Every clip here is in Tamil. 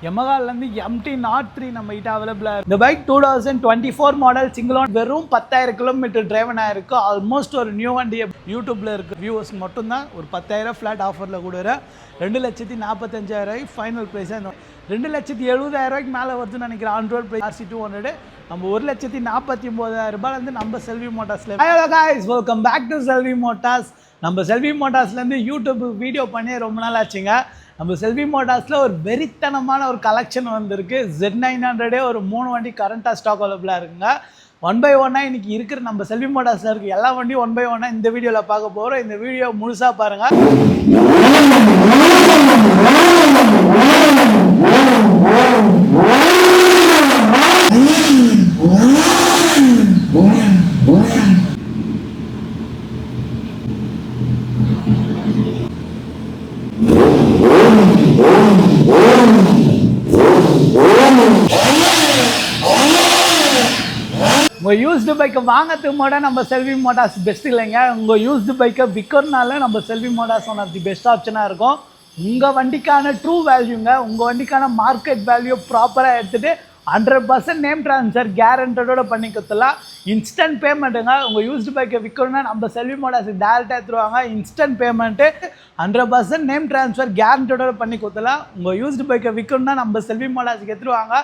Yamaha MT-03 நம்ம கிட்ட அவைலபிளா இருக்கு. இந்த பைக் 2024 மாடல் சிங்கிள் ஓன் வெறும் 10,000 கிலோமீட்டர் டிரைவன் ஆயிருக்கு. ஆல்மோஸ்ட் ஒரு நியூ வண்டி யூடியூப்ல இருக்கு வியூவர்ஸ் மட்டும் தான் ஒரு 10,000 ஃபிளாட் ஆஃபர்ல கொடுக்குற 2,45,000 ஃபைனல் பிரைஸ். 2,70,000 மேலே வருதுன்னு நினைக்கிறேன். ஆன் ரோட் பிரைஸ் RC200 நம்ம 1,49,000 நம்ம செல்வி மோட்டார்ஸ்ல. Hello guys, welcome back to Selvi Motors. நம்ம செல்வி மோட்டார்ஸ்லேருந்து யூடியூப் வீடியோ பண்ணி ரொம்ப நாள் ஆச்சுங்க. நம்ம செல்வி மோட்டார்ஸில் ஒரு வெறித்தனமான ஒரு கலெக்ஷன் வந்திருக்கு. Z900 ஒரு 3 வண்டி கரண்ட்டாக ஸ்டாக் அவைலபிளாக இருக்குங்க. 1 by 1 இன்றைக்கி இருக்கிற நம்ம செல்வி மோட்டார்ஸில் இருக்குது எல்லா வண்டியும் 1 by 1 இந்த வீடியோவில் பார்க்க போகிறோம். இந்த வீடியோ முழுசாக பாருங்கள். உங்கள் யூஸ்டு பைக்கை வாங்கிறதுக்கு மட்டும் நம்ம செல்வி மோட்டார்ஸ் பெஸ்ட் இல்லைங்க. உங்கள் யூஸ்டு பைக்கை விற்கிறனால நம்ம Selvi Motors one of the best ஆப்ஷனாக இருக்கும். உங்கள் வண்டிக்கான ட்ரூ வேல்யூங்க, உங்கள் வண்டிக்கான மார்க்கெட் வேல்யூ ப்ராப்பராக எடுத்துகிட்டு 100% நேம் ட்ரான்ஸ்ஃபர் கேரண்டடோட பண்ணி கொடுத்துலாம். இன்ஸ்டன்ட் பேமெண்ட்டுங்க. உங்கள் யூஸ்டு பைக்கை விற்கணும்னா நம்ம செல்வி மோட்டார்ஸுக்கு டேரெக்டாக எடுத்துருவாங்க. இன்ஸ்டன்ட் பேமெண்ட்டு 100% நேம் ட்ரான்ஸ்ஃபர் கேரண்டடோட பண்ணி கொடுத்துலாம். உங்கள் யூஸ்டு பைக்கை விற்கணும்னா நம்ம செல்வி மோட்டார்ஸுக்கு எடுத்துருவாங்க.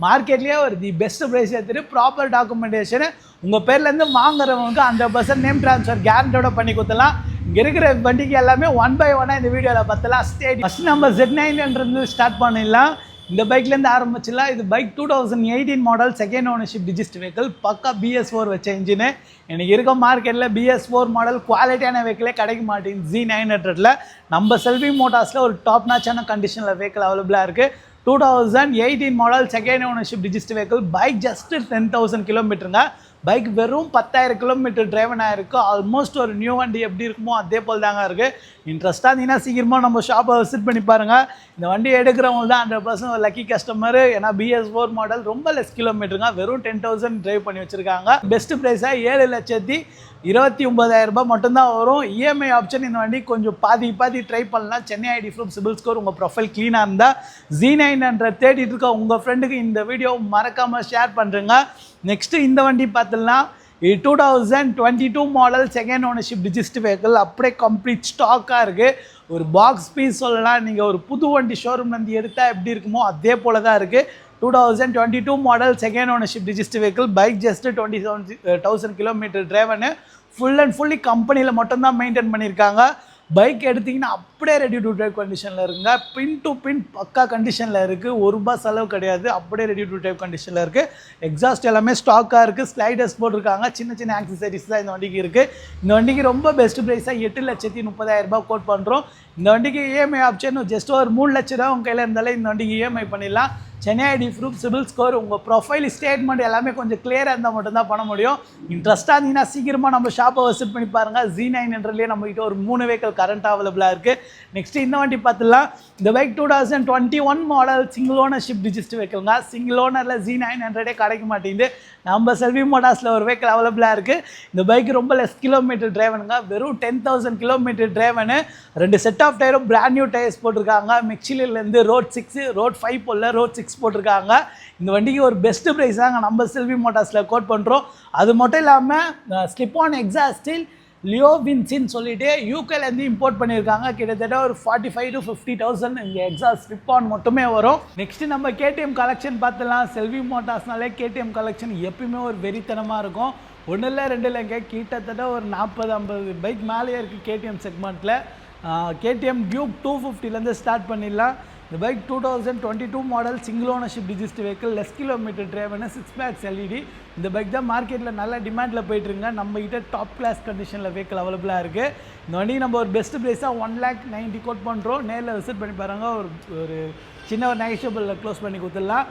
மார்க்கெட்லேயே ஒரு தி பெஸ்ட் ப்ரைஸ் எடுத்துகிட்டு ப்ராப்பர் டாக்குமெண்டேஷனு உங்கள் பேர்லேருந்து வாங்குறவங்களுக்கு 100% நேம் ட்ரான்ஸ்ஃபர் கேரண்டோட பண்ணி கொடுத்துலாம். இங்கே இருக்கிற வண்டிக்கு எல்லாமே 1 by 1 இந்த வீடியோவில் பார்த்தலாம். ஃபஸ்ட் நம்ம Z900 ஸ்டார்ட் பண்ணிடலாம். இந்த பைக்லேருந்து ஆரம்பிச்சிடலாம். இது பைக் 2018 மாடல் செகண்ட் ஓனர்ஷிப் டிஜிஸ்ட் வெஹிக்கிள். பக்கா BS4 வச்ச இன்ஜினு. எனக்கு இருக்க மார்க்கெட்டில் BS4 மாடல் குவாலிட்டியான வெஹிக்கிளே கிடைக்க மாட்டேங்குது. Z900 நம்ம செல்வி மோட்டார்ஸில் ஒரு டாப் நாச்சான கண்டிஷனில் வெஹிக்கிள் அவைலபிளாக இருக்குது. 2018 மாடல் செகண்ட் ஓனர்ஷிப் டிஜிஸ்ட் வெஹிக்கிள். பைக் ஜஸ்ட் 10,000 கிலோமீட்டருங்க. பைக் வெறும் 10,000 கிலோமீட்டர் டிரைவன் ஆகிருக்கு. ஆல்மோஸ்ட் ஒரு நியூ வண்டி எப்படி இருக்குமோ அதே போல் தாங்க இருக்குது. இன்ட்ரெஸ்ட்டாக இருந்தீங்கன்னா சீக்கிரமாக நம்ம ஷாப்பை விசிட் பண்ணி பாருங்கள். இந்த வண்டி எடுக்கிறவங்க தான் 100% ஒரு லக்கி கஸ்டமர். ஏன்னா BS4 மாடல் ரொம்ப லெஸ் கிலோமீட்டருங்க. வெறும் 10,000 டிரைவ் பண்ணி வச்சுருக்காங்க. பெஸ்ட் ப்ரைஸாக 7,29,000 மட்டும்தான் வரும். EMI ஆப்ஷன் இந்த வண்டி கொஞ்சம் பாதி ட்ரை பண்ணலாம். Chennai ID proof CIBIL score உங்கள் ப்ரொஃபைல் க்ளீனாக இருந்தால் Z900 தேடிட்டு இருக்க உங்கள் ஃப்ரெண்டுக்கு இந்த வீடியோ மறக்காமல் ஷேர் பண்ணுறேங்க. நெக்ஸ்ட்டு இந்த வண்டி பார்த்துலாம். 2022 மாடல் செகண்ட் ஓனர்ஷிப் டிஜிஸ்ட் வெஹிக்கிள். அப்படியே கம்ப்ளீட் ஸ்டாக்காக இருக்குது. ஒரு பாக்ஸ் பீஸ் சொல்லலாம். நீங்கள் ஒரு புது வண்டி ஷோரூம்லேருந்து எடுத்தால் எப்படி இருக்குமோ அதே போல் தான் இருக்குது. 2022 மாடல் செகண்ட் ஓனர்ஷிப் டிஜிஸ்ட் vehicle. Bike just 27,000 kilometre driven. Full and fully கம்பெனியில் மட்டும்தான் மெயின்டைன் பண்ணியிருக்காங்க. பைக் எடுத்திங்கன்னா அப்படியே ரெடி டு டிரைவ் கண்டிஷனில் இருக்குங்க. பின் டு பின் பக்கா கண்டிஷனில் இருக்குது. ₹1 செலவு கிடையாது. அப்படியே ரெடி டு டிரைவ் கண்டிஷனில் இருக்குது. எக்ஸாஸ்ட் எல்லாமே ஸ்டாக்காக இருக்குது. ஸ்லைடர்ஸ் போட்டிருக்காங்க. சின்ன ஆக்சசரிஸ் தான் இந்த வண்டிக்கு இருக்குது. இந்த வண்டிக்கு ரொம்ப பெஸ்ட் ப்ரைஸாக 8,30,000 கோட் பண்ணுறோம். இந்த வண்டிக்கு EMI ஆப்ஷன் ஜஸ்ட் ஒரு 3 லட்சம் ரூபா உங்கள் கையில் இருந்தாலே இந்த வண்டிக்கு EMI பண்ணிடலாம். Chennai ID proof CIBIL score உங்கள் ப்ரொஃபைல் ஸ்டேட்மெண்ட் எல்லாமே கொஞ்சம் கிளியராக இருந்தால் மட்டும்தான் பண்ண முடியும். இன்ட்ரெஸ்ட்டாக இருந்தீங்கன்னா சீக்கிரமாக நம்ம ஷாப்பை விசிட் பண்ணி பாருங்கள். Z900 நம்மகிட்ட ஒரு 3 வெஹிக்கிள் கரண்ட் அவைலபிளாக இருக்குது. நெக்ஸ்ட்டு இந்த வண்டி பார்த்துலாம். இந்த பைக் 2021 மாடல் சிங்கிள் ஓனர்ஷிப் டிஜிஸ்ட் வெஹிக்கிள்ங்க. சிங்கிள் ஓனரில் Z900 கிடைக்க மாட்டேங்குது. நம்ம செல்வி மோட்டார்ஸில் ஒரு வெஹிக்கிள் அவைலபிளாக இருக்குது. இந்த பைக் ரொம்ப லெஸ் கிலோமீட்டர் டிரைவனுங்க. வெறும் 10,000 கிலோமீட்டர் டிரைவனு. 2 செட் ஆஃப் டயரும் பிராண்ட் நியூ டயர்ஸ் போட்டிருக்காங்க. மெக்சிலிலேருந்து ரோட் 6 ரோட் 5 போல் ரோட் 6 போட்டிருக்காங்க. இந்த வண்டிக்கு ஒரு பெஸ்ட் ப்ரைஸ் தாங்க நம்ம செல்வி மோட்டார்ஸில் கோட் பண்ணுறோம். அது மட்டும் இல்லாமல் ஸ்லிப் ஆன் எக்ஸாஸ்டில் லியோ வின்சின்னு சொல்லிட்டு யூகேலேருந்து இம்போர்ட் பண்ணியிருக்காங்க. கிட்டத்தட்ட ஒரு 45,000 to 50,000 இங்கே எக்ஸாஸ்ட் ஸ்லிப் ஆன் மட்டுமே வரும். நெக்ஸ்ட்டு நம்ம KTM கலெக்ஷன் பார்த்துலாம். செல்வி மோட்டார்ஸ்னாலே KTM கலெக்ஷன் எப்பயுமே ஒரு வெறித்தனமாக இருக்கும். 1 இல்லை 2 இல்லைங்க, கிட்டத்தட்ட ஒரு 40-50 பைக் மேலேயே இருக்குது KTM செக்மெண்ட்டில். KTM டியூக் 250லேருந்து ஸ்டார்ட் பண்ணிடலாம். இந்த பைக் 2022 மாடல் சிங்கிள் ஓனர்ஷிப் டிஜிஸ்ட் vehicle. Less kilometre driven 6 packs LED. இந்த பைக் தான் மார்க்கெட்டில் நல்ல டிமாண்டில் போயிட்டுருங்க. நம்மகிட்ட டாப் கிளாஸ் கண்டிஷனில் வெஹிக்கிள் அவைலபிளாக இருக்குது. இந்த வண்டி நம்ம ஒரு பெஸ்ட் ப்ரைஸாக 1,90,000 கோட் பண்ணுறோம். நேரில் விசிட் பண்ணி பாருங்கள். ஒரு சின்ன ஒரு நெகோஷியபிளில் க்ளோஸ் பண்ணி கொடுத்துடலாம்.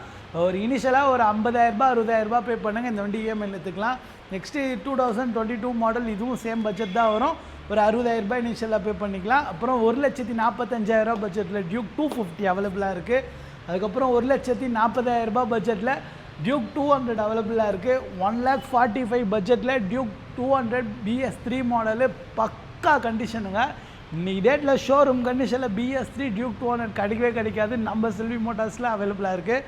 ஒரு இனிஷியலாக ஒரு 50,000 60,000 பே பண்ணுங்கள். இந்த வண்டி EMI எடுத்துக்கலாம். Next 2022 model. இதுவும் சேம் பட்ஜெட் தான் வரும். ஒரு 60,000 இனிஷியலாக பே பண்ணிக்கலாம். அப்புறம் 1,45,000 பட்ஜெட்டில் டியூக் 250 அவைலபிளாக இருக்குது. அதுக்கப்புறம் 1,40,000 பட்ஜெட்டில் டியூக் 200 அவைலபிளாக இருக்குது. 1,45,000 பட்ஜெட்டில் டியூக் 200 BS3 மாடலு பக்கா கண்டிஷனுங்க. இன்னைக்கு டேட்டில் ஷோரூம் கண்டிஷனில் BS3 டியூக் 200 கிடைக்கவே கிடைக்காது. நம்ம செல்வி மோட்டார்ஸில் அவைலபிளாக இருக்குது.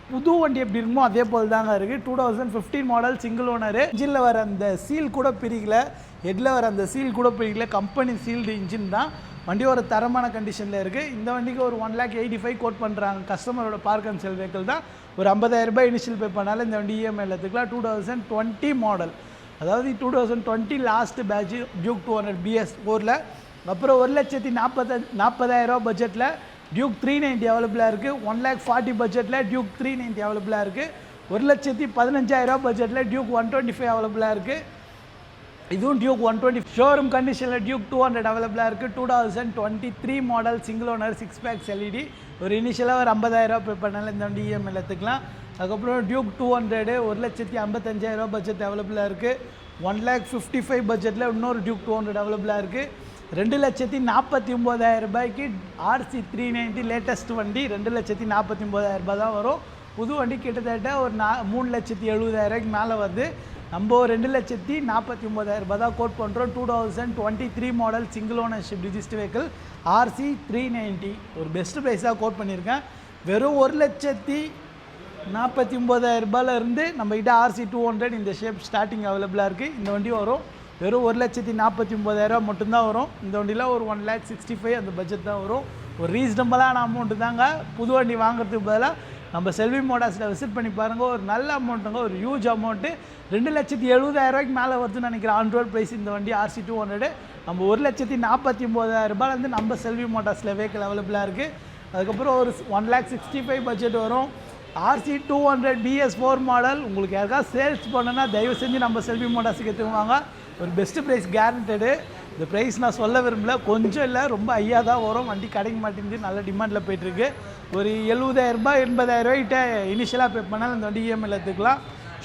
புது வண்டி எப்படி இருக்குமோ அதே போல் தாங்க இருக்குது. 2015 மாடல் சிங்கிள் ஓனரு. இன்ஜினில் வர அந்த சீல் கூட பிரிக்கல, ஹெட்டில் வர அந்த சீல் கூட பிரிக்கல, கம்பெனி சீல்டு இன்ஜின் தான். வண்டி ஒரு தரமான கண்டிஷனில் இருக்குது. இந்த வண்டிக்கு ஒரு 1,85,000 கோட் பண்ணுறாங்க. கஸ்டமரோட பார்க் அண்ட் செல் வெஹிக்கிள் தான். ஒரு 50,000 ரூபாய் இனிஷியல் பே பண்ணாலும் இந்த வண்டி EMI எடுத்துக்கலாம். 2020 மாடல், அதாவது 2020 லாஸ்ட் பேட்ச் டியூக் 200 BS4ல். அப்புறம் 1,40,000 பட்ஜெட்டில் டியூக் 390 அவைலபிளாக இருக்குது. 1,40,000 பட்ஜெட்டில் டியூக் 390 அவைலபிளாக இருக்குது. 1,15,000 பட்ஜெட்டில் டியூக் 125 அவைலபிளாக இருக்குது. இதுவும் டியூக் 120 ஷோரூம் கண்டிஷனில் டியூக் 200 அவைலபிளாக இருக்குது. 2023 மாடல் சிங்கிள் ஓனர் 6 பேக்ஸ் LED. ஒரு இனிஷியலாக ஒரு 50,000 பே பண்ணாலும் இந்த வண்டி EMI எடுத்துக்கலாம். அதுக்கப்புறம் டியூக் 200 1,55,000 பட்ஜெட் அவைலபிளாக இருக்குது. 1,55,000 பட்ஜெட்டில் இன்னொரு டியூக் 200 அவைலபிளாக இருக்குது. 2,49,000 ரூபாய்க்கு RC 390 லேட்டஸ்ட் வண்டி 2,49,000 ரூபாய் தான் வரும். புது வண்டி கிட்டத்தட்ட ஒரு 3,70,000 மேலே வருது. நம்ம 2,49,000 ரூபாய் தான் கோட் பண்ணுறோம். 2023 model single ownership register vehicle RC 390 ஒரு பெஸ்ட் ப்ரைஸாக கோட் பண்ணியிருக்கேன். வெறும் 1,49,000 ரூபாயிலேருந்து நம்மகிட்ட RC 200 இந்த ஷேப் ஸ்டார்டிங் அவைலபிளாக இருக்குது. இந்த வண்டி வரும் வெறும் 1,49,000 மட்டும்தான் வரும். இந்த வண்டியில் ஒரு 1,65,000 அந்த பட்ஜெட் தான் வரும். ஒரு ரீசனபிளான அமௌண்ட்டு தாங்க. புது வண்டி வாங்குறதுக்கு பதிலாக நம்ம செல்வி மோட்டார்ஸில் விசிட் பண்ணி பாருங்கள். ஒரு நல்ல அமௌண்ட்டுங்க, ஒரு ஹியூஜ் அமௌண்ட்டு. 2,70,000 மேலே வருதுன்னு நினைக்கிறேன் ஆன் ரோட் ப்ரைஸ் இந்த வண்டி RC 200. நம்ம 1,49,000 ரூபாயிலேருந்து நம்ம செல்வி மோட்டார்ஸில் வெஹிக்கிள் அவைலபிளாக இருக்குது. அதுக்கப்புறம் ஒரு 1,65,000 பட்ஜெட் வரும். RC 200 BS4 model. உங்களுக்கு யாருக்காவது சேல்ஸ் பண்ணணுன்னா தயவு செஞ்சு நம்ம செல்வி மோட்டார்ஸுக்கு எடுத்துக்குவாங்க. ஒரு பெஸ்ட்டு ப்ரைஸ் கேரண்டடு. இந்த ப்ரைஸ் நான் சொல்ல விரும்பல, கொஞ்சம் இல்லை ரொம்ப ஹையாக தான் வரும். வண்டி கிடைக்க மாட்டேங்குது, நல்ல டிமாண்டில் போயிட்டுருக்கு. ஒரு 70,000 ரூபாய் 80,000 ரூபாய்கிட்ட இனிஷியலாக பே பண்ணாலும் இந்த வண்டி EMI எடுத்துக்கலாம்.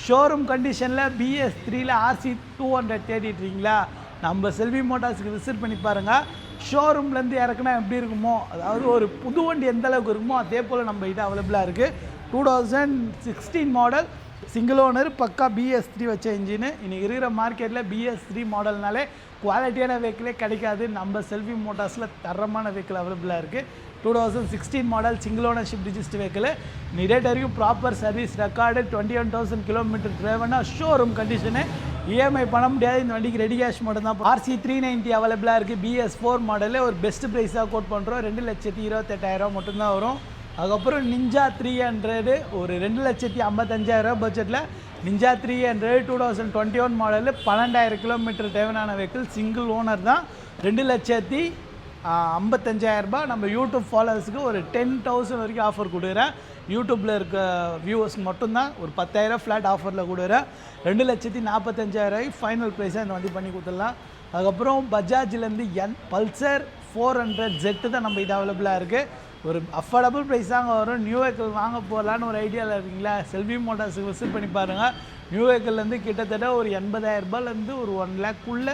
ஷோரூம் கண்டிஷனில் BS3ல் RC 200 தேடிட்டுருக்கீங்களா, நம்ம செல்வி மோட்டார்ஸுக்கு விசிட் பண்ணி பாருங்கள். ஷோரூம்லேருந்து இறக்குனா எப்படி இருக்குமோ, அதாவது ஒரு புது வண்டி எந்த அளவுக்கு இருக்குமோ அதே போல் நம்ம கிட்ட அவைலபிளாக இருக்குது. 2016 மாடல் சிங்கிள் ஓனர் பக்கா BS3 வச்ச இன்ஜினு. இன்றைக்கி இருக்கிற மார்க்கெட்டில் BS3 மாடல்னாலே குவாலிட்டியான வெஹிக்கிளே கிடைக்காது. நம்ம செல்வி மோட்டார்ஸில் தரமான வெஹிக்கிள் அவைலபிளாக இருக்குது. 2016 model single ownership register vehicle. Date வரைக்கும் ப்ராப்பர் சர்வீஸ் ரெக்கார்டு. 21,000 கிலோமீட்டர் ட்ரைவனா ஷோரூம் கண்டிஷனு. EMI பண்ண முடியாது. இந்த வண்டிக்கு ரெடி கேஷ் மட்டும் தான். RC 390 அவைலபிளாக இருக்குது. BS4 மாடலில் ஒரு பெஸ்ட் ப்ரைஸாக கோட் பண்ணுறோம். 2,28,000 மட்டும்தான் வரும். அதுக்கப்புறம் நிஞ்சா 300 ஒரு 2,55,000 பட்ஜெட்டில் நிஞ்சா 300 2021 மாடலு 12,000 கிலோமீட்டர் தேவையான வெஹிக்கிள். சிங்கிள் ஓனர் தான். 2,55,000 ரூபாய். நம்ம யூடியூப் ஃபாலோவர்ஸுக்கு ஒரு 10,000 வரைக்கும் ஆஃபர் கொடுக்குறேன். யூடியூப்பில் இருக்க வியூவர்ஸ் மட்டும்தான் ஒரு 10,000 ஃப்ளாட் ஆஃபரில் கொடுக்குறேன். 2,45,000 ஃபைனல் ப்ரைஸாக இந்த வண்டி பண்ணி கொடுத்துடலாம். அதுக்கப்புறம் பஜாஜ்லேருந்து பல்சர் 400Z தான் நம்ம இது அவைலபிளாக இருக்குது. ஒரு அஃபோர்டபுள் ப்ரைஸ் தாங்க வரும். நியூ வெஹிக்கிள் வாங்க போகலான்னு ஒரு ஐடியாவில் இருக்கீங்களா, செல்வி மோட்டார்ஸுக்கு விசிட் பண்ணி பாருங்கள். நியூ வெஹிக்கிள்லேருந்து கிட்டத்தட்ட ஒரு 80,000 ரூபாயிலேருந்து ஒரு 1 லேக்குள்ளே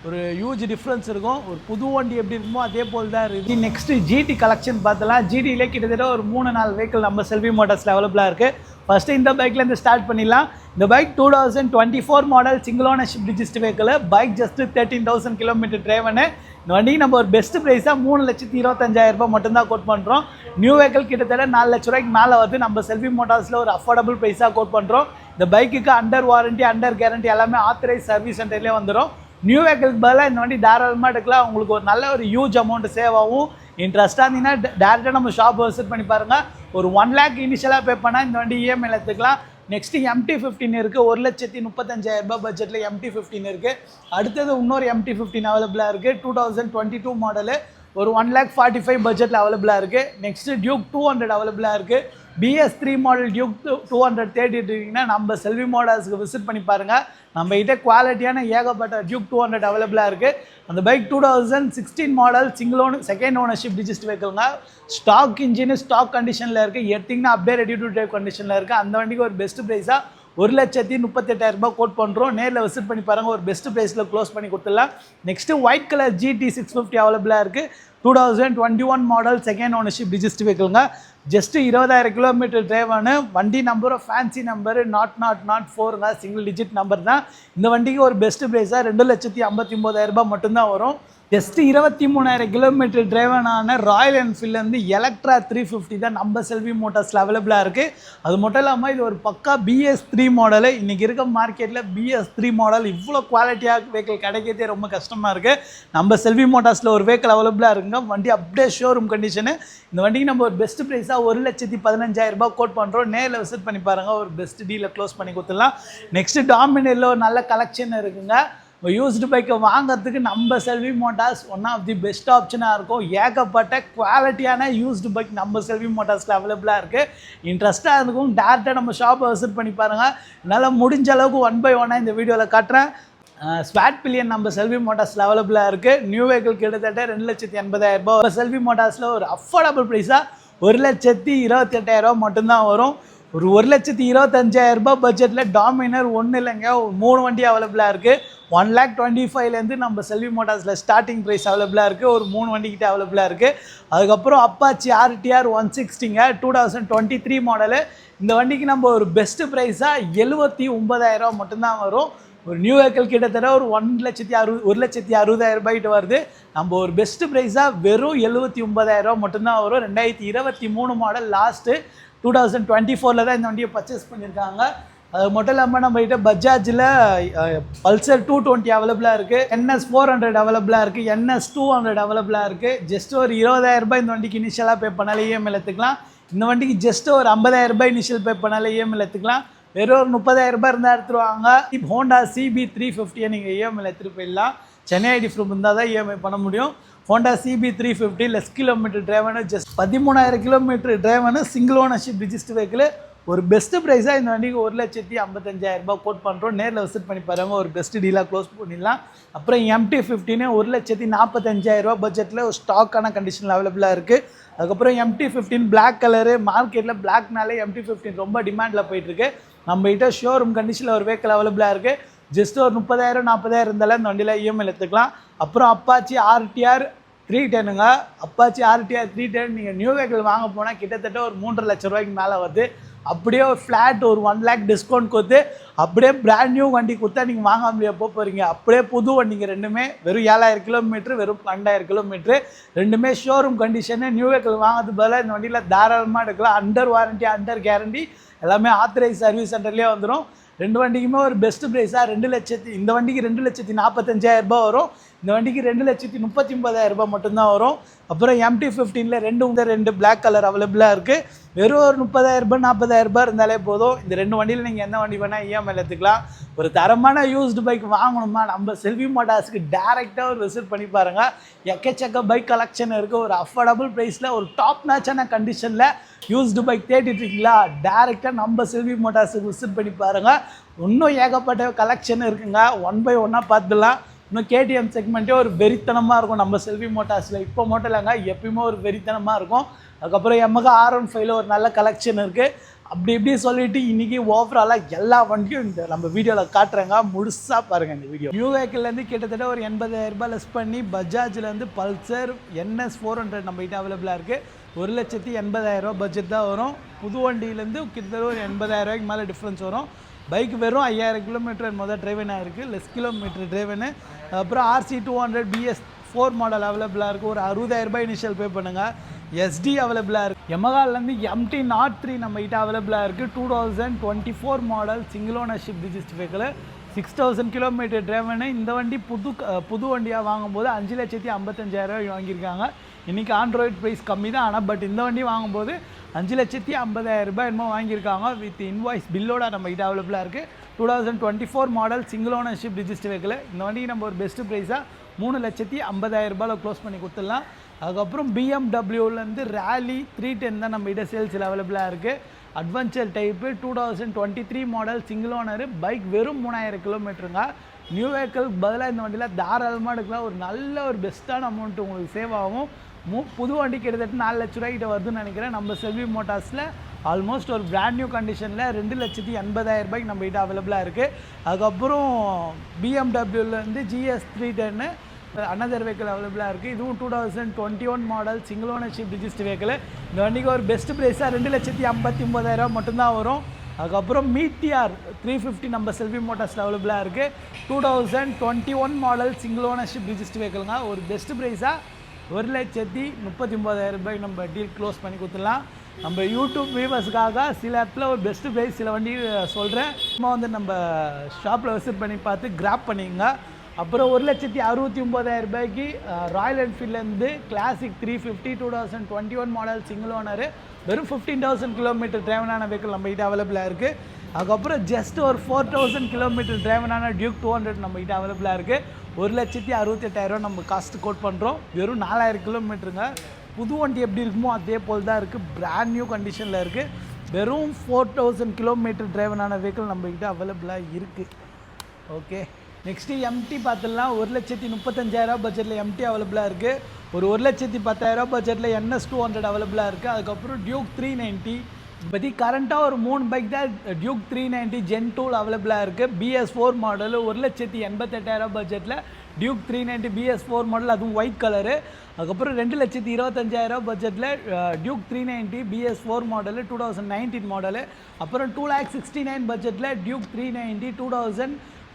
ஒரு ஹியூஜ் டிஃப்ரென்ஸ் இருக்கும். ஒரு புது வண்டி எப்படி இருக்குமோ அதே போல் தான் இருக்குது. நெக்ஸ்ட்டு GT கலெக்ஷன் பார்த்தலாம். GTலே கிட்டத்தட்ட ஒரு 3-4 வெஹிக்கிள் நம்ம செல்வி மோட்டார்ஸில் அவைலபிளாக இருக்குது. ஃபஸ்ட்டு இந்த பைக்லேருந்து ஸ்டார்ட் பண்ணிடலாம். இந்த bike 2024 model single ownership register vehicle. Bike just 13,000 kilometre driven. இந்த வண்டிக்கு நம்ம ஒரு பெஸ்ட் ப்ரைஸாக 3,25,000 ரூபாய் மட்டும்தான் கோட் பண்ணுறோம். நியூ வெஹிக்கிள் கிட்டத்தட்ட 4 லட்ச ரூபாய்க்கு மேலே வருது. நம்ம செல்வி மோட்டார்ஸில் ஒரு அஃபோர்டபுள் ப்ரைஸாக கோட் பண்ணுறோம். இந்த பைக்குக்கு அண்டர் வாரண்ட்டி அண்டர் கேரண்டி எல்லாமே ஆத்தரைஸ் சர்வீஸ் சென்டர்லேயே வந்துடும். நியூ வெஹிக்கிளுக்கு பதிலாக இந்த வண்டி தாராளமாக எடுக்கலாம். உங்களுக்கு ஒரு நல்ல ஒரு ஹியூஜ் அமௌண்ட் சேவ் ஆகும். இன்ட்ரெஸ்ட்டாக இருந்தீங்கன்னா டேரெக்டாக நம்ம ஷாப்பை விசிட் பண்ணி பாருங்கள். ஒரு 1 லேக் இனிஷியலாக பே பண்ணால் இந்த வண்டி EMI எடுத்துக்கலாம். நெக்ஸ்ட்டு MT-15 இருக்குது. 1,35,000 ரூபாய் பட்ஜெட்டில் MT-15 இருக்குது. அடுத்தது இன்னொரு MT-15 அவைலபிளாக இருக்குது. 2022 மாடலு ஒரு 1,45,000 பட்ஜெட்டில் அவைலபிளாக இருக்குது. நெக்ஸ்ட்டு டியூக் 200 அவைலபிளாக இருக்குது. BS3 மாடல் டியூக் 200 தேடிட்டு இருக்கீங்கன்னா நம்ம செல்வி மோட்டார்ஸுக்கு விசிட் பண்ணி பாருங்கள். நம்ம கிட்ட குவாலிட்டியான ஏகப்பட்ட டியூக் 200 அவைலபிளாக இருக்குது. அந்த bike 2016 model single owner second ownership register வெஹிக்கிள்ங்க. ஸ்டாக் இன்ஜின் ஸ்டாக் கண்டிஷனில் இருக்குது. எடுத்திங்கன்னா அப்படியே ரெடி டு டிரைவ் கண்டிஷனில் இருக்குது. அந்த வண்டிக்கு ஒரு பெஸ்ட் ப்ரைஸாக 1,38,000 ரூபாய் கோட் பண்ணுறோம். நேரில் விசிட் பண்ணி பாருங்கள். ஒரு பெஸ்ட் ப்ரைஸில் க்ளோஸ் பண்ணி கொடுத்துடலாம். நெக்ஸ்ட்டு ஒயிட் கலர் GT 650 அவைலபிளாக இருக்குது. 2021 மாடல் செகண்ட் ஓனர்ஷிப் ரிஜிஸ்டர் வெஹிக்கிள்ங்க. Just 20,000 kilometre driven. வண்டி நம்பரு ஃபேன்சி நம்பரு 004ங்க. சிங்கிள் டிஜிட் நம்பர் தான். இந்த வண்டிக்கு ஒரு பெஸ்ட் ப்ரைஸாக 2,59,000 ரூபாய் மட்டும்தான் வரும். ஜஸ்ட் 23,000 கிலோமீட்டர் டிரைவனான ராயல் என்ஃபீல்டு எலக்ட்ரா 350 தான் நம்ம செல்வி மோட்டார்ஸில் அவைலபிளாக இருக்குது. அது மட்டும் இல்லாமல் இது ஒரு பக்கா BS3 மாடலு. இன்றைக்கி இருக்க மார்க்கெட்டில் BS3 மாடல் இவ்வளோ குவாலிட்டியாக வெஹிக்கிள் கிடைக்கிறதே ரொம்ப கஷ்டமாக இருக்குது. நம்ம செல்வி மோட்டார்ஸில் ஒரு வெஹிக்கிள் அவைலபிளாக இருக்குங்க. வண்டி அப்படியே ஷோரூம் கண்டிஷனு. இந்த வண்டிக்கு நம்ம ஒரு பெஸ்ட் ப்ரைஸாக 1,15,000 ரூபாய் கோட் பண்ணுறோம். நேரில் விசிட் பண்ணி பாருங்கள், ஒரு பெஸ்ட் டீலை க்ளோஸ் பண்ணி கொடுத்துடலாம். நெக்ஸ்ட்டு டாமினரில் ஒரு நல்ல கலெக்ஷன் இருக்குங்க. யூஸ்டு பைக்கை வாங்கிறதுக்கு நம்ம Selvi Motors one of the best ஆப்ஷனாக இருக்கும். ஏகப்பட்ட குவாலிட்டியான யூஸ்டு பைக் நம்ம செல்வி மோட்டார்ஸில் அவைலபிளாக இருக்குது. இன்ட்ரெஸ்ட்டாக இருக்கும், டேரெக்டாக நம்ம ஷாப்பை விசிட் பண்ணி பாருங்கள். என்னால் முடிஞ்ச அளவுக்கு 1 by 1 இந்த வீடியோவில் காட்டுறேன். ஸ்வாட் பில்லியன் நம்ம செல்வி மோட்டார்ஸில் அவைலபிளாக இருக்குது. நியூ வெஹிக்கிள் கிட்டத்தட்ட 2,80,000 ரூபாய். செல்வி மோட்டார்ஸில் ஒரு அஃபோர்டபுள் ப்ரைஸாக 1,28,000 மட்டும்தான் வரும். ஒரு 1,25,000 ரூபாய் பட்ஜெட்டில் டாமினர் ஒன்றும் இல்லைங்க, 3 வண்டி அவைலபிளாக இருக்குது. 1,25,000 நம்ம செல்வி மோட்டார்ஸில் ஸ்டார்டிங் ப்ரைஸ் அவைலபிளாக இருக்குது. ஒரு 3 வண்டிக்கிட்ட அவைலபிளாக இருக்குது. அதுக்கப்புறம் அப்பாச்சி RTR 160ங்க 2023 மாடலு. இந்த வண்டிக்கு நம்ம ஒரு பெஸ்ட்டு ப்ரைஸாக 79,000 ரூபா மட்டும்தான் வரும். ஒரு நியூ வெஹிக்கிள் கிட்டத்தட்ட ஒரு 1,60,000 ரூபாய்கிட்ட வருது. நம்ம ஒரு பெஸ்ட்டு ப்ரைஸாக வெறும் 79,000 ரூபா மட்டும்தான் வரும். 2023 மாடல் லாஸ்ட்டு 2024 தான் இந்த வண்டியை பர்ச்சேஸ் பண்ணியிருக்காங்க. அது மட்டும் இல்லாமல் நம்மகிட்ட பஜாஜில் பல்சர் 220 அவைலபிளாக இருக்குது. NS 400 அவைலபிளாக இருக்குது. NS 200 அவைலபிளாக இருக்குது. ஜஸ்ட் ஒரு 20,000 ரூபாய் இந்த வண்டிக்கு இனிஷியலாக பே பண்ணாலே EMI எடுத்துக்கலாம். இந்த வண்டிக்கு ஜஸ்ட் ஒரு 50,000 ரூபாய் இனிஷியல் பே பண்ணாலே EMI எடுத்துக்கலாம். வெறும் ஒரு 30,000 ரூபாய் இருந்தால் எடுத்துருவாங்க. ஹோண்டா CB 350 நீங்கள் EMI எடுத்துகிட்டு போயிடலாம். சென்னை ஐடி ப்ரூஃப் இருந்தால் தான் EMI பண்ண முடியும். Honda CB 350 less kilometre driven, just 13,000 kilometre driven, single ownership register vehicle. ஒரு பெஸ்ட்டு ப்ரைஸாக இந்த வண்டிக்கு 1,55,000 ரூபாய் கோட் பண்ணுறோம். நேரில் விசிட் பண்ணி பாருங்கள், ஒரு பெஸ்ட்டு டீலாக க்ளோஸ் பண்ணிடலாம். அப்புறம் MT-15 1,45,000 ரூபாய் பட்ஜெட்டில் ஒரு ஸ்டாக்கான கண்டிஷனில் அவைலபிளாக இருக்குது. அதுக்கப்புறம் MT-15 பிளாக் கலரு, மார்க்கெட்டில் பிளாக்னாலே MT-15 ரொம்ப டிமாண்டில் போயிட்டுருக்கு. நம்மகிட்ட ஷோரூம் கண்டிஷனில் ஒரு வெஹிக்கிள் அவைலபிளாக இருக்குது. ஜஸ்ட் ஒரு 30,000 40,000 இருந்தாலும் இந்த வண்டியில் EMI எடுத்துக்கலாம். அப்புறம் அப்பாச்சி RTR 310ங்க. அப்பாச்சி RTR 310 நீங்கள் நியூ வெஹிக்கிள் வாங்க போனால் கிட்டத்தட்ட ஒரு 3.5 லட்ச ரூபாய்க்கு மேலே வருது. அப்படியே ஒரு ஃப்ளாட் ஒரு 1 lakh டிஸ்கவுண்ட் கொடுத்து அப்படியே பிராண்ட் நியூ வண்டி கொடுத்தா நீங்கள் வாங்க முடியாது போகிறீங்க. அப்படியே புது வண்டிங்க ரெண்டுமே வெறும் 7,000 கிலோமீட்ரு, வெறும் 12,000 கிலோமீட்ரு, ரெண்டுமே ஷோரூம் கண்டிஷனு. நியூ வெஹிக்கிள் வாங்கிறது பதிலாக இந்த வண்டியில் தாராளமாக எடுக்கலாம். அண்டர் வாரண்ட்டி, அண்டர் கேரண்டி, எல்லாமே ஆத்தரைஸ் சர்வீஸ் சென்டர்லேயே வந்துடும். 2 வண்டிக்குமே ஒரு பெஸ்ட் ப்ரைஸாக 2 லட்சத்தி, இந்த வண்டிக்கு 2,45,000 ரூபாய் வரும். இந்த வண்டிக்கு 2,39,000 ரூபாய் மட்டும்தான் வரும். அப்புறம் MT-15ல 2 பிளாக் கலர் அவைலபிளாக இருக்குது. வெறும் ஒரு 30,000 ரூபாய் 40,000 ரூபாய் இருந்தாலே போதும். இந்த 2 வண்டியில் நீங்கள் எந்த வண்டி வேணால் EMI எடுத்துக்கலாம். ஒரு தரமான யூஸ்டு பைக் வாங்கணுமா நம்ம செல்வி மோட்டார்ஸுக்கு டேரெக்டாக ஒரு விசிட் பண்ணி பாருங்கள். எக்கச்சக்க பைக் கலெக்ஷன் இருக்குது. ஒரு அஃபோர்டபுள் ப்ரைஸில் ஒரு டாப் நாச்சான கண்டிஷனில் யூஸ்டு பைக் தேடிட்டு இருக்கீங்களா, டேரெக்டாக நம்ம செல்வி மோட்டார்ஸுக்கு விசிட் பண்ணி பாருங்கள். இன்னும் ஏகப்பட்ட கலெக்ஷன் இருக்குங்க. 1 by 1 பார்த்துலாம். இன்னும் KTM செக்மெண்ட்டே ஒரு வெறித்தனமாக இருக்கும் நம்ம செல்வி மோட்டார்ஸில். இப்போ மட்டும் இல்லைங்க, எப்பயுமே ஒரு வெறித்தனமாக இருக்கும். அதுக்கப்புறம் Yamaha R15ல ஒரு நல்ல கலெக்ஷன் இருக்குது. அப்படி இப்படி சொல்லிவிட்டு இன்றைக்கி ஓவராலாக எல்லா வண்டியும் இந்த நம்ம வீடியோவில் காட்டுறேங்க. முழுசாக பாருங்கள் இந்த வீடியோ. நியூ வெஹிக்கிள்லேருந்து கிட்டத்தட்ட ஒரு 80,000 ரூபாய் லெஸ் பண்ணி பஜாஜ்லேருந்து பல்சர் NS 400 நம்மகிட்ட அவைலபிளாக இருக்குது. 1,80,000 ரூபா பட்ஜெட் தான் வரும். புது வண்டியிலேருந்து கிட்டத்தட்ட ஒரு 80,000 ரூபாய்க்கு மேலே டிஃப்ரென்ஸ் வரும். பைக் வெறும் 5,000 கிலோமீட்டர் முதல் டிரைவனாக இருக்குது, லெஸ் கிலோமீட்டர் டிரைவனு. அப்புறம் RC 200 BS4 மாடல் அவைலபிளாக இருக்குது. ஒரு 60,000 ரூபாய் இனிஷியல் பே பண்ணுங்கள். SD அவைலபிளாக இருக்குது. Yamahaலேருந்து MT-03 நம்மகிட்ட அவைலபிளாக இருக்குது. 2024 model single ownership register vehicle, 6,000 kilometre driven. இந்த வண்டி புது வண்டியாக வாங்கும்போது 5,55,000 ரூபாய் வாங்கியிருக்காங்க. இன்றைக்கி ஆண்ட்ராய்டு ப்ரைஸ் கம்மி தான், ஆனால் பட் இந்த வண்டி வாங்கும்போது 5,50,000 ரூபாய் என்னமோ வாங்கியிருக்காங்க. வித் இன்வாய்ஸ் பில்லோட நம்மகிட்ட அவைலபிளாக இருக்குது. 2024 model single ownership register vehicle. இந்த வண்டிக்கு நம்ம ஒரு பெஸ்ட்டு ப்ரைஸாக 3,50,000 ரூபாயில் க்ளோஸ் பண்ணி கொடுத்துடலாம். அதுக்கப்புறம் BMWலேருந்து Rally 310 தான் நம்மகிட்ட சேல்ஸில் அவைலபிளாக இருக்குது. Adventure type 2023 model single owner. Bike வெறும் 3,000 கிலோமீட்டருங்க. நியூ வெஹிக்கிள் பதிலாக இந்த வண்டியில் தாராளமாக எடுக்கலாம். ஒரு நல்ல ஒரு பெஸ்ட்டான அமௌண்ட் உங்களுக்கு சேவ் ஆகும். புது வண்டி கிட்டத்தட்ட 4 லட்ச ரூபாய்கிட்ட வருதுன்னு நினைக்கிறேன். நம்ம செல்வி மோட்டார்ஸில் ஆல்மோஸ்ட் ஒரு பிராண்ட் நியூ கண்டிஷனில் 2,80,000 ரூபாய்க்கு நம்மகிட்ட அவைலபிளாக இருக்குது. அதுக்கப்புறம் BMWலேருந்து GS 310 அனதர் வெஹிக்கிள் அவைலபிளாக இருக்குது. இதுவும் 2021 model single ownership register vehicle. இந்த வண்டிக்கு ஒரு பெஸ்ட் ப்ரைஸாக 2,59,000 மட்டும்தான் வரும். அதுக்கப்புறம் மீட்டிஆர் 350 நம்ம செல்வி மோட்டார்ஸில் அவைலபிளாக இருக்குது. 2021 மாடல் சிங்கிள் ஓனர்ஷிப் ரிஜிஸ்டர் வெஹிக்கிள்ங்க. ஒரு பெஸ்ட் ப்ரைஸாக 1,39,000 ரூபாய்க்கு நம்ம டீல் க்ளோஸ் பண்ணி கொடுத்துடலாம். நம்ம யூடியூப் வியூவர்ஸுக்காக சில இடத்துல ஒரு பெஸ்ட் ப்ரைஸ் சில வண்டி சொல்கிறேன். சும்மா வந்து நம்ம ஷாப்பில் விசிட் பண்ணி பார்த்து கிராப் பண்ணிங்க. அப்புறம் 1,69,000 ரூபாய்க்கு ராயல் என்ஃபீல்ட்லேருந்து கிளாசிக் 350 2021 மாடல் சிங்கிள் ஓனர் வெறும் 15,000 கிலோமீட்டர் டிரைவனான வெஹிக்கிள் நம்மகிட்ட அவைலபிளாக இருக்குது. அதுக்கப்புறம் ஜஸ்ட் ஒரு 4,000 கிலோமீட்டர் டிரைவனான டியூக் 200 நம்மகிட்ட அவைலபிளாக இருக்குது. 1,68,000 நம்ம காஸ்ட் கோட் பண்ணுறோம். வெறும் 4,000 கிலோமீட்டருங்க. புது வண்டி எப்படி இருக்குமோ அதே போல் தான் இருக்குது. பிராண்ட் நியூ கண்டிஷனில் இருக்குது. வெறும் 4,000 கிலோமீட்டர் டிரைவனான வெஹிக்கிள் நம்மகிட்ட அவைலபிளாக இருக்குது. ஓகே, நெக்ஸ்ட்டு எம்டி பார்த்துடலாம். 1,35,000 பட்ஜெட்டில் எம்டி அவைலபிளாக இருக்குது. ஒரு 1,10,000 பட்ஜெட்டில் NS 200 அவைலபிளாக இருக்குது. அதுக்கப்புறம் டியூக் 390 இப்போதி கரண்ட்டாக ஒரு 3 பைக் தான் டியூக் 390 Gen 2 அவைலபிளாக இருக்குது. BS4 மாடல் 1,88,000 பட்ஜெட்டில் டியூக் 390 BS4 மாடல், அதுவும் ஒயிட் கலரு. அதுக்கப்புறம் 2,25,000 பட்ஜெட்டில் டியூக் 390 BS4 மாடலு 2019 மாடலு. அப்புறம் 2,69,000 பட்ஜெட்டில் டியூக் 390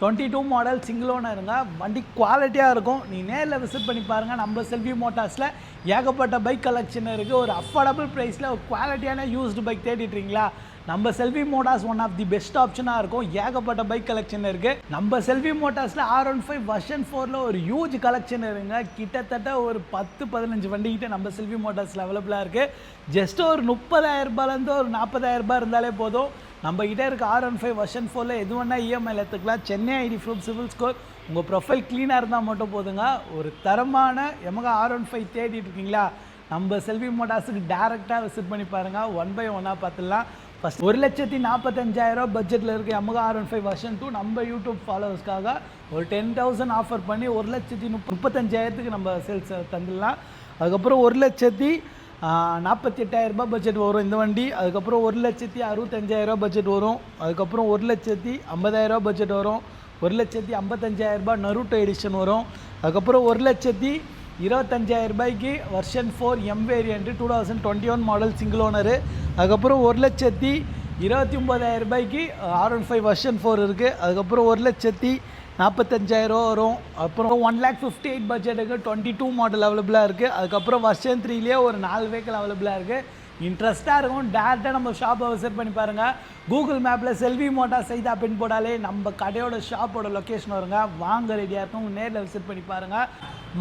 2022 மாடல் சிங்கிள் ஓனருங்க. வண்டி குவாலிட்டியாக இருக்கும். நீ நேரில் விசிட் பண்ணி பாருங்கள். நம்ம செல்வி மோட்டார்ஸில் ஏகப்பட்ட பைக் கலெக்ஷன் இருக்குது. ஒரு அஃபோர்டபுள் ப்ரைஸில் ஒரு குவாலிட்டியான யூஸ்டு பைக் தேடிட்டுறீங்களா? நம்ம Selvi Motors one of the best ஆப்ஷனாக இருக்கும். ஏகப்பட்ட பைக் கலெக்ஷன் இருக்குது. நம்ம செல்வி மோட்டார்ஸில் R15 வெர்ஷன் 4ல் ஒரு ஹியூஜ் கலெக்ஷன் இருக்குங்க. கிட்டத்தட்ட ஒரு 10-15 வண்டிக்கிட்ட நம்ம செல்வி மோட்டார்ஸில் அவைலபிளாக இருக்குது. ஜஸ்ட் ஒரு 30,000 ரூபாயிலேருந்து ஒரு 40,000 ரூபாய் இருந்தாலே போதும். நம்மகிட்ட இருக்க R15 வெர்ஷன் 4ல் எது வேணால் இஎம்ஐயில் எடுத்துக்கலாம். Chennai ID proof, civil score, உங்கள் ப்ரொஃபைல் க்ளீனாக இருந்தால் மட்டும் போதுங்க. ஒரு தரமான Yamaha R15 தேடிட்டு இருக்கீங்களா? நம்ம செல்வி மோட்டார்ஸுக்கு டேரெக்டாக விசிட் பண்ணி பாருங்கள். 1 by 1 பார்த்துடலாம். ஃபஸ்ட் 1,45,000 பட்ஜெட்டில் இருக்க Yamaha R15 வெர்ஷன் 2 நம்ம யூடியூப் ஃபாலோவர்ஸ்க்காக ஒரு 10,000 ஆஃபர் பண்ணி 1,35,000 நம்ம சேல்ஸ் தந்துடலாம். அதுக்கப்புறம் 1,48,000 ரூபாய் பட்ஜெட் வரும் இந்த வண்டி. அதுக்கப்புறம் 1,65,000 பட்ஜெட் வரும். அதுக்கப்புறம் 1,50,000 பட்ஜெட் வரும். 1,55,000 ரூபாய் நருட்டோ எடிஷன் வரும். அதுக்கப்புறம் 1,25,000 ரூபாய்க்கு version 4 M variant 2021 model single owner. அதுக்கப்புறம் 1,29,000 ரூபாய்க்கு R15 வெர்ஷன் 4 இருக்குது. அதுக்கப்புறம் 1,45,000 வரும். அப்புறம் 1,58,000 பட்ஜெட்டுக்கு 22 மாடல் அவைலபிளாக இருக்குது. அதுக்கப்புறம் வெர்ஷன் 3லேயே ஒரு 4 வெஹிக்கிள் அவைலபிளாக இருக்குது. இன்ட்ரெஸ்ட்டாக இருக்கும். டேரெக்டாக நம்ம ஷாப்பை விசிட் பண்ணி பாருங்கள். கூகுள் மேப்பில் செல்வி மோட்டார் சைதா பின் போட்டாலே நம்ம கடையோட ஷாப்போட லொக்கேஷன் வருங்க. வாங்க ரெடியாக இருக்கும். நேரில் விசிட் பண்ணி பாருங்கள்.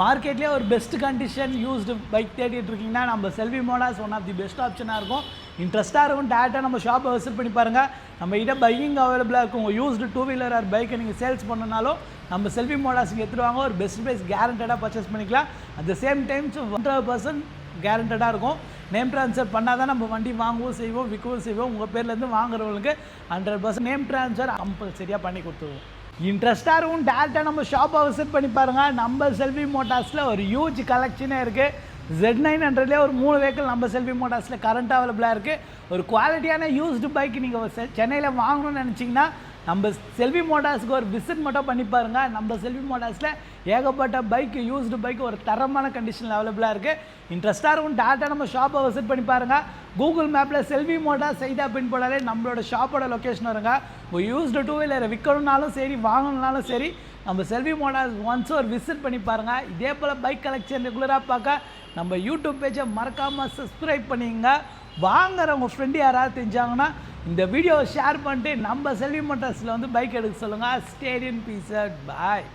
மார்க்கெட்லேயே ஒரு பெஸ்ட் கண்டிஷன் யூஸ்டு பைக் தேடிட்டு இருக்கீங்கன்னா நம்ம Selvi Motors one of the best ஆப்ஷனாக இருக்கும். இன்ட்ரெஸ்ட்டாக இருக்கும். டேரெக்டாக நம்ம ஷாப்பை விசிட் பண்ணி பாருங்கள். நம்ம கிட்ட பைக்கிங் அவைலபிளாக இருக்கும். உங்கள் யூஸ்டு 2 வீலர் ஆர் பைக்கை நீங்கள் சேல்ஸ் பண்ணனாலும் நம்ம செல்வி மோட்டார்ஸுக்கு எடுத்துகிட்டு வாங்க. ஒரு பெஸ்ட் ப்ரைஸ் கேரண்டடாக பர்ச்சேஸ் பண்ணிக்கலாம். அட் த சேம் டைம்ஸ் 100% கேரண்டடாக இருக்கும். நேம் ட்ரான்ஸ்ஃபர் பண்ணால் தான் நம்ம வண்டி வாங்கவும் செய்வோம், விற்கவும் செய்வோம். உங்கள் பேர்லேருந்து வாங்குறவங்களுக்கு 100% நேம் ட்ரான்ஸ்ஃபர் கம்பல்சரியாக பண்ணி கொடுத்துருவோம். இன்ட்ரெஸ்ட்டாக இருக்கும். டேரெக்டாக நம்ம ஷாப்பை விசிட் பண்ணி பாருங்கள். நம்ம செல்வி மோட்டார்ஸில் ஒரு ஹியூஜ் கலெக்ஷனே இருக்குது. Z900லேயே ஒரு 3 வெஹிக்கிள் நம்ம செல்வி மோட்டார்ஸில் கரண்ட்டாக அவைலபிளாக இருக்குது. ஒரு குவாலிட்டியான யூஸ்டு பைக் நீங்கள் சென்னையில் வாங்கணும்னு நினச்சிங்கன்னா நம்ம செல்வி மோட்டார்ஸுக்கு ஒரு விசிட் மட்டும் பண்ணி பாருங்கள். நம்ம செல்வி மோட்டார்ஸில் ஏகப்பட்ட பைக் யூஸ்டு பைக் ஒரு தரமான கண்டிஷனில் அவைலபிளாக இருக்குது. இன்ட்ரெஸ்ட்டாக இருக்கும். டேரெக்டாக நம்ம ஷாப்பை விசிட் பண்ணி பாருங்கள். கூகுள் மேப்பில் செல்வி மோட்டார் சைதா பின் போடாலே நம்மளோட ஷாப்போட லொக்கேஷன் வருங்க. உங்கள் யூஸ்டு 2 வீலரை விற்கணுன்னாலும் சரி, வாங்கணுன்னாலும் சரி, நம்ம செல்வி மோட்டார்ஸ் ஒன்ஸ் ஒரு விசிட் பண்ணி பாருங்கள். இதே போல் பைக் கலெக்ஷன் ரெகுலராக பார்க்க நம்ம யூடியூப் பேஜை மறக்காமல் சப்ஸ்கிரைப் பண்ணிங்க. வாங்குற உங்கள் ஃப்ரெண்டு யாராவது தெரிஞ்சாங்கன்னா இந்த வீடியோவை ஷேர் பண்ணிட்டு நம்ம செல்வி மோட்டார்ஸில் வந்து பைக் எடுக்க சொல்லுங்கள். Stay in peace. பாய்.